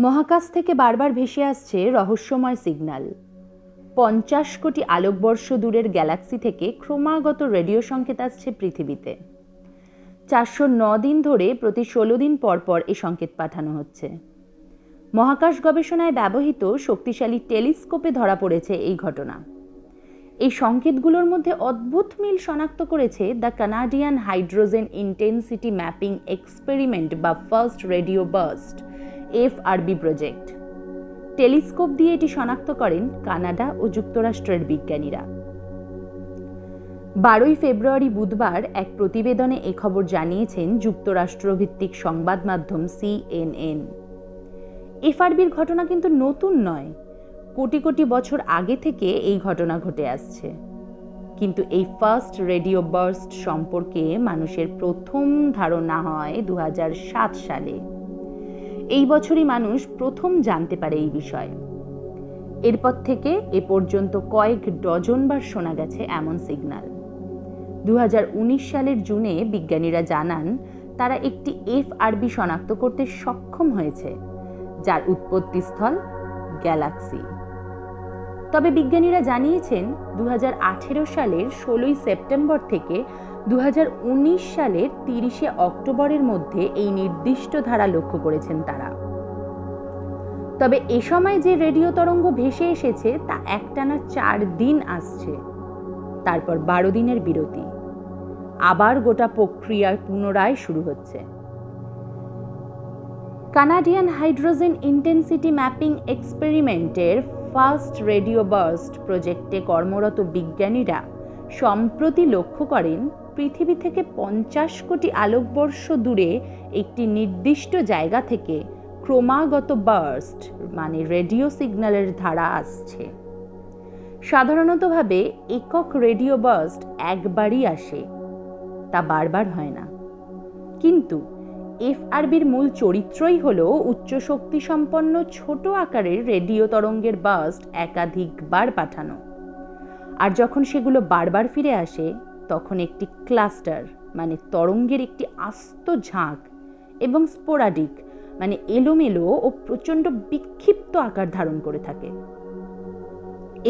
মহাকাশ থেকে বারবার ভেসে আসছে রহস্যময় সিগন্যাল। 50 কোটি আলোকবর্ষ দূরের গ্যালাক্সি থেকে ক্রমাগত রেডিও সংকেত আসছে পৃথিবীতে। 409 দিন ধরে প্রতি 16 দিন পর পর এই সংকেত পাঠানো হচ্ছে। মহাকাশ গবেষণায় ব্যবহৃত শক্তিশালী টেলিস্কোপে ধরা পড়েছে এই ঘটনা। এই সংকেতগুলোর মধ্যে অদ্ভুত মিল শনাক্ত করেছে the Canadian hydrogen intensity mapping experiment বা first radio burst FRB project. Telescope দিয়ে এটি শনাক্ত করেন কানাডা ও যুক্তরাষ্ট্রের বিজ্ঞানীরা। 12 ফেব্রুয়ারি বুধবার এক প্রতিবেদনে এ খবর জানিয়েছেন যুক্তরাষ্ট্রভিত্তিক সংবাদ মাধ্যম CNN। FRBর ঘটনা কিন্তু নতুন নয়, কোটি কোটি বছর আগে থেকে এই ঘটনা ঘটে আসছে। কিন্তু এই ফার্স্ট রেডিও বার্স্ট সম্পর্কে মানুষের প্রথম ধারণা হয় 2007 সালে। এই বছরই মানুষ প্রথম জানতে পারে এই বিষয়ে। এরপর থেকে এ পর্যন্ত কয়েক ডজনবার শোনা গেছে এমন সিগন্যাল। 2019 সালের জুনে বিজ্ঞানীরা জানান তারা একটি FRB শনাক্ত করতে সক্ষম হয়েছে, যার উৎপত্তিস্থল গ্যালাক্সি। তবে বিজ্ঞানীরা জানিয়েছেন 2018 সালের 16 সেপ্টেম্বর থেকে 2019 সালের 30 অক্টোবরের মধ্যে এই নির্দিষ্ট ধারা লক্ষ্য করেছেন তারা। তবে এ সময় যে রেডিও তরঙ্গ ভেসে এসেছে তা একটানা 4 দিন আসছে, তারপর 12 দিনের বিরতি, আবার গোটা প্রক্রিয়া পুনরায় শুরু হচ্ছে। কানাডিয়ান হাইড্রোজেন ইন্টেন্সিটি ম্যাপিং এক্সপেরিমেন্টের ফার্স্ট রেডিও বার্স্ট প্রজেক্টে কর্মরত বিজ্ঞানীরা সম্প্রতি লক্ষ্য করেন পৃথিবী থেকে 50 কোটি আলোকবর্ষ দূরে একটি নির্দিষ্ট জায়গা থেকে ক্রমাগত বার্স্ট মানে রেডিও সিগন্যালের ধারা আসছে। সাধারণতভাবে একক রেডিও বার্স্ট একবারই আসে, তা বারবার হয় না। কিন্তু FRBর মূল চরিত্রই হলো উচ্চ শক্তি সম্পন্ন ছোট আকারের রেডিও তরঙ্গের বার্স্ট একাধিকবার পাঠানো। আর যখন সেগুলো বারবার ফিরে আসে তখন একটি ক্লাস্টার মানে তরঙ্গের একটি আস্ত ঝাঁক এবং স্পোরাডিক মানে এলোমেলো ও প্রচণ্ড বিক্ষিপ্ত আকার ধারণ করে থাকে।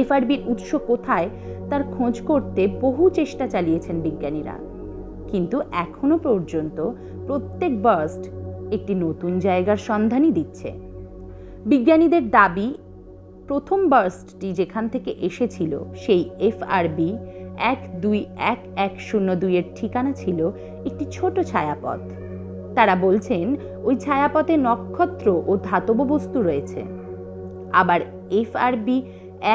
FRBর উৎস কোথায় তার খোঁজ করতে বহু চেষ্টা চালিয়েছেন বিজ্ঞানীরা, কিন্তু এখনো পর্যন্ত প্রত্যেক বার্স্ট একটি নতুন জায়গার সন্ধানই দিচ্ছে। বিজ্ঞানীদের দাবি প্রথম বার্স্টটি যেখান থেকে এসেছিল সেই FRB 121102 এর ঠিকানা ছিল একটি ছোট ছায়াপথ। তারা বলছেন ওই ছায়াপথে নক্ষত্র ও ধাতব বস্তু রয়েছে। আবার FRB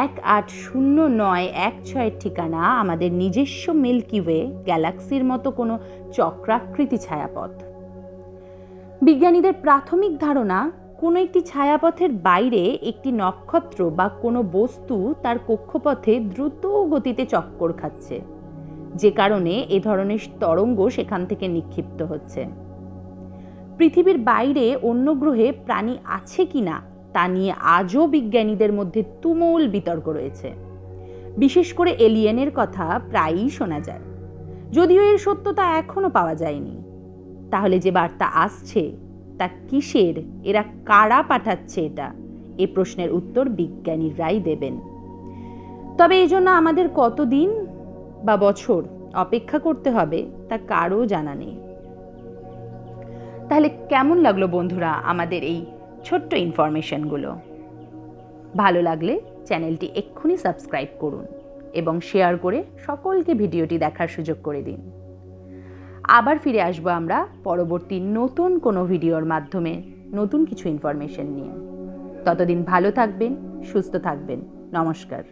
180916 এর ঠিকানা আমাদের নিজস্ব মিল্কি ওয়ে গ্যালাক্সির মতো কোনো চক্রাকৃতি ছায়াপথ। বিজ্ঞানীদের প্রাথমিক ধারণা কোনো একটি ছায়াপথের বাইরে একটি নক্ষত্র বা কোনো বস্তু তার কক্ষপথে দ্রুত গতিতে চক্কর খাচ্ছে, যে কারণে এ ধরনের তরঙ্গ সেখান থেকে নিক্ষিপ্ত হচ্ছে। পৃথিবীর বাইরে অন্য গ্রহে প্রাণী আছে কিনা তা নিয়ে আজও বিজ্ঞানীদের মধ্যে তুমুল বিতর্ক রয়েছে। বিশেষ করে এলিয়েনের কথা প্রায়ই শোনা যায়, যদিও এর সত্যতা এখনো পাওয়া যায়নি। তাহলে যে বার্তা আসছে তা কিসের, এরা কারা পাঠাচ্ছে এটা, এ প্রশ্নের উত্তর বিজ্ঞানীরাই দেবেন। তবে এই জন্য আমাদের কতদিন বা বছর অপেক্ষা করতে হবে তা কারও জানা নেই। তাহলে কেমন লাগলো বন্ধুরা আমাদের এই ছোট্ট ইনফরমেশনগুলো? ভালো লাগলে চ্যানেলটি এক্ষুনি সাবস্ক্রাইব করুন এবং শেয়ার করে সকলকে ভিডিওটি দেখার সুযোগ করে দিন। আবার ফিরে আসবো আমরা পরবর্তী নতুন কোনো ভিডিওর মাধ্যমে নতুন কিছু ইনফরমেশন নিয়ে। ততদিন ভালো থাকবেন, সুস্থ থাকবেন। নমস্কার।